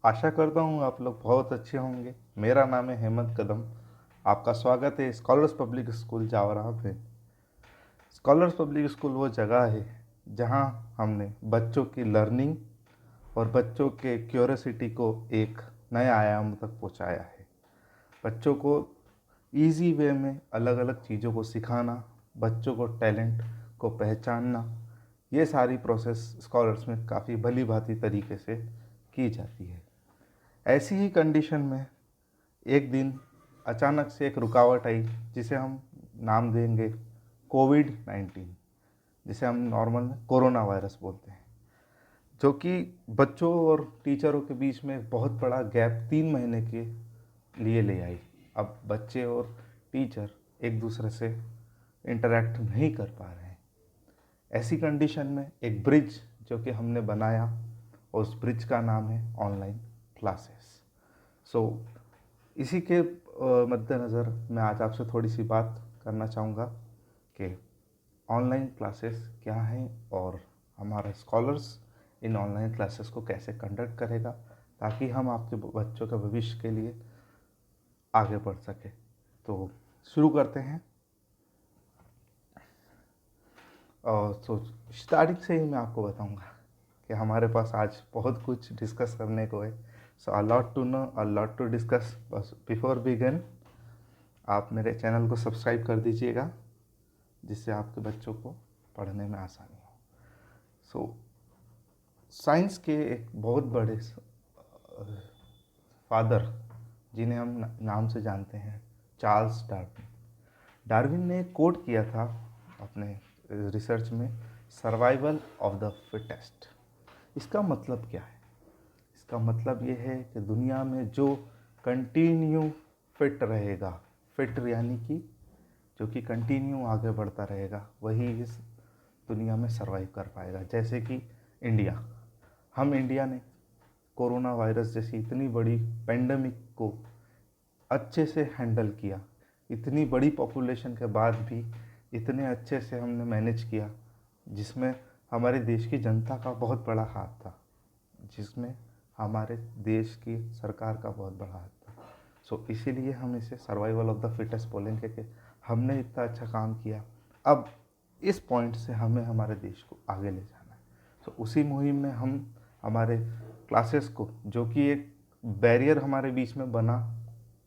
आशा करता हूँ आप लोग बहुत अच्छे होंगे। मेरा नाम है हेमंत कदम। आपका स्वागत है स्कॉलर्स पब्लिक स्कूल जावरा में। स्कॉलर्स पब्लिक स्कूल वो जगह है जहाँ हमने बच्चों की लर्निंग और बच्चों के क्यूरियोसिटी को एक नए आयाम तक पहुँचाया है। बच्चों को इजी वे में अलग अलग चीज़ों को सिखाना, बच्चों को टैलेंट को पहचानना, ये सारी प्रोसेस स्कॉलर्स में काफ़ी भली भांति तरीके से की जाती है। ऐसी ही कंडीशन में एक दिन अचानक से एक रुकावट आई, जिसे हम नाम देंगे कोविड-19, जिसे हम नॉर्मल में कोरोना वायरस बोलते हैं, जो कि बच्चों और टीचरों के बीच में एक बहुत बड़ा गैप 3 महीने के लिए ले आई। अब बच्चे और टीचर एक दूसरे से इंटरेक्ट नहीं कर पा रहे हैं। ऐसी कंडीशन में एक ब्रिज जो कि हमने बनाया, और उस ब्रिज का नाम है ऑनलाइन क्लासेस। सो इसी के मद्देनज़र मैं आज आपसे थोड़ी सी बात करना चाहूँगा कि ऑनलाइन क्लासेस क्या हैं और हमारा स्कॉलर्स इन ऑनलाइन क्लासेस को कैसे कंडक्ट करेगा, ताकि हम आपके बच्चों के भविष्य के लिए आगे बढ़ सके। तो शुरू करते हैं। और तो स्टार्टिंग से ही मैं आपको बताऊंगा कि हमारे पास आज बहुत कुछ डिस्कस करने को है। So a lot to know, a lot to discuss. बस बिफोर बिगिन आप मेरे चैनल को सब्सक्राइब कर दीजिएगा, जिससे आपके बच्चों को पढ़ने में आसानी हो। सो साइंस के एक बहुत बड़े फादर, जिन्हें हम नाम से जानते हैं, चार्ल्स डार्विन। डार्विन ने एक कोट किया था अपने रिसर्च में, सर्वाइवल ऑफ द फिटेस्ट। इसका मतलब क्या है? इसका मतलब ये है कि दुनिया में जो कंटिन्यू फिट रहेगा, फिट यानी कि जो कि कंटिन्यू आगे बढ़ता रहेगा, वही इस दुनिया में सर्वाइव कर पाएगा। जैसे कि इंडिया, हम इंडिया ने कोरोना वायरस जैसी इतनी बड़ी पेंडेमिक को अच्छे से हैंडल किया। इतनी बड़ी पॉपुलेशन के बाद भी इतने अच्छे से हमने मैनेज किया, जिसमें हमारे देश की जनता का बहुत बड़ा हाथ था, जिसमें हमारे देश की सरकार का बहुत बड़ा हाथ था। सो इसीलिए हम इसे सर्वाइवल ऑफ द फिटेस्ट बोलेंगे कि हमने इतना अच्छा काम किया। अब इस पॉइंट से हमें हमारे देश को आगे ले जाना है। सो उसी मुहिम में हम हमारे क्लासेस को, जो कि एक बैरियर हमारे बीच में बना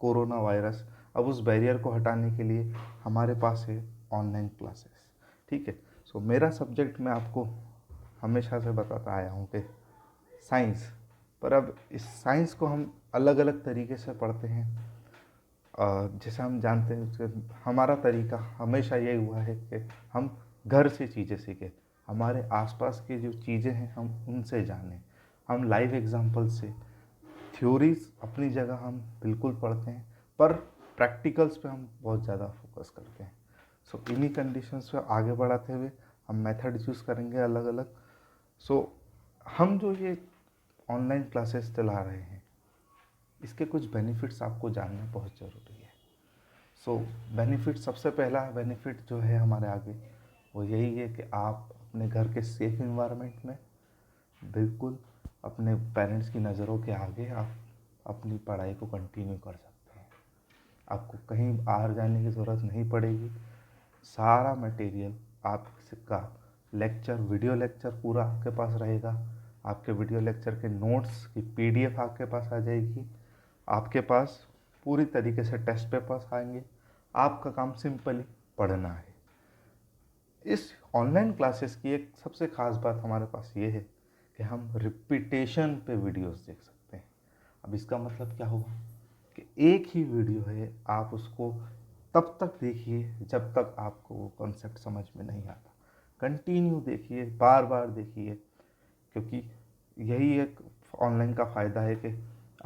कोरोना वायरस, अब उस बैरियर को हटाने के लिए हमारे पास है ऑनलाइन क्लासेस। ठीक है। सो मेरा सब्जेक्ट मैं आपको हमेशा से बताता आया हूँ कि साइंस, पर अब इस साइंस को हम अलग अलग तरीके से पढ़ते हैं। जैसे हम जानते हैं कि हमारा तरीका हमेशा यही हुआ है कि हम घर से चीज़ें सीखें, हमारे आसपास की जो चीज़ें हैं हम उनसे जानें, हम लाइव एग्जांपल से। थ्योरीज अपनी जगह हम बिल्कुल पढ़ते हैं, पर प्रैक्टिकल्स पे हम बहुत ज़्यादा फोकस करते हैं। सो इन्हीं कंडीशंस पे आगे बढ़ाते हुए हम मेथड यूज़ करेंगे अलग अलग। सो हम जो ये ऑनलाइन क्लासेस चला रहे हैं, इसके कुछ बेनिफिट्स आपको जानना बहुत ज़रूरी है। सो बेनिफिट, सबसे पहला बेनिफिट जो है हमारे आगे, वो यही है कि आप अपने घर के सेफ इन्वायरमेंट में बिल्कुल अपने पेरेंट्स की नज़रों के आगे आप अपनी पढ़ाई को कंटिन्यू कर सकते हैं। आपको कहीं बाहर जाने की ज़रूरत नहीं पड़ेगी। सारा मटेरियल आपका लेक्चर, वीडियो लेक्चर पूरा आपके पास रहेगा। आपके वीडियो लेक्चर के नोट्स की पीडीएफ आपके पास आ जाएगी। आपके पास पूरी तरीके से टेस्ट पेपर्स आएंगे। आपका काम सिंपली पढ़ना है। इस ऑनलाइन क्लासेस की एक सबसे ख़ास बात हमारे पास ये है कि हम रिपीटेशन पे वीडियोस देख सकते हैं। अब इसका मतलब क्या हुआ कि एक ही वीडियो है, आप उसको तब तक देखिए जब तक आपको वो कॉन्सेप्ट समझ में नहीं आता। कंटिन्यू देखिए, बार बार देखिए, क्योंकि यही एक ऑनलाइन का फ़ायदा है कि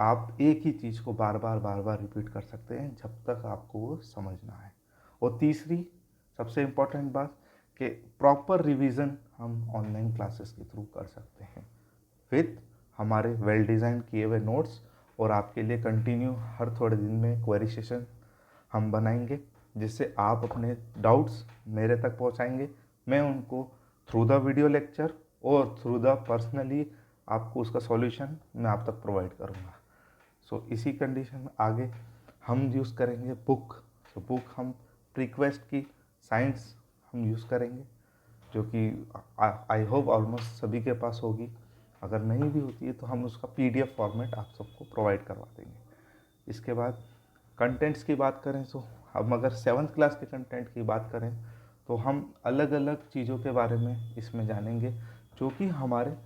आप एक ही चीज़ को बार बार रिपीट कर सकते हैं जब तक आपको वो समझना है। और तीसरी सबसे इम्पोर्टेंट बात कि प्रॉपर रिवीजन हम ऑनलाइन क्लासेस के थ्रू कर सकते हैं विथ हमारे वेल डिज़ाइन किए हुए नोट्स। और आपके लिए कंटिन्यू हर थोड़े दिन में क्वेरी सेशन हम बनाएंगे, जिससे आप अपने डाउट्स मेरे तक पहुंचाएंगे। मैं उनको थ्रू द वीडियो लेक्चर और थ्रू द पर्सनली आपको उसका सॉल्यूशन मैं आप तक प्रोवाइड करूँगा। सो इसी कंडीशन में आगे हम यूज़ करेंगे बुक। सो बुक हम प्रीक्वेस्ट की साइंस हम यूज़ करेंगे, जो कि आई होप ऑलमोस्ट सभी के पास होगी। अगर नहीं भी होती है तो हम उसका PDF फॉर्मेट आप सबको प्रोवाइड करवा देंगे। इसके बाद कंटेंट्स की बात करें तो हम अगर 7th क्लास के कंटेंट की बात करें तो हम अलग अलग चीज़ों के बारे में इसमें जानेंगे, जो कि हमारे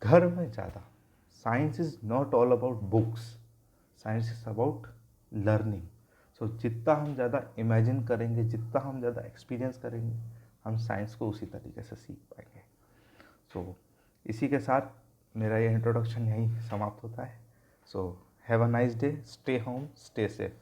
घर में ज़्यादा। Science is not all about books, science is about learning. So जितना हम ज़्यादा इमेजिन करेंगे, जितना हम ज़्यादा एक्सपीरियंस करेंगे, हम साइंस को उसी तरीके से सीख पाएंगे। सो इसी के साथ मेरा ये इंट्रोडक्शन यहीं समाप्त होता है। So have a nice day, stay home, stay safe.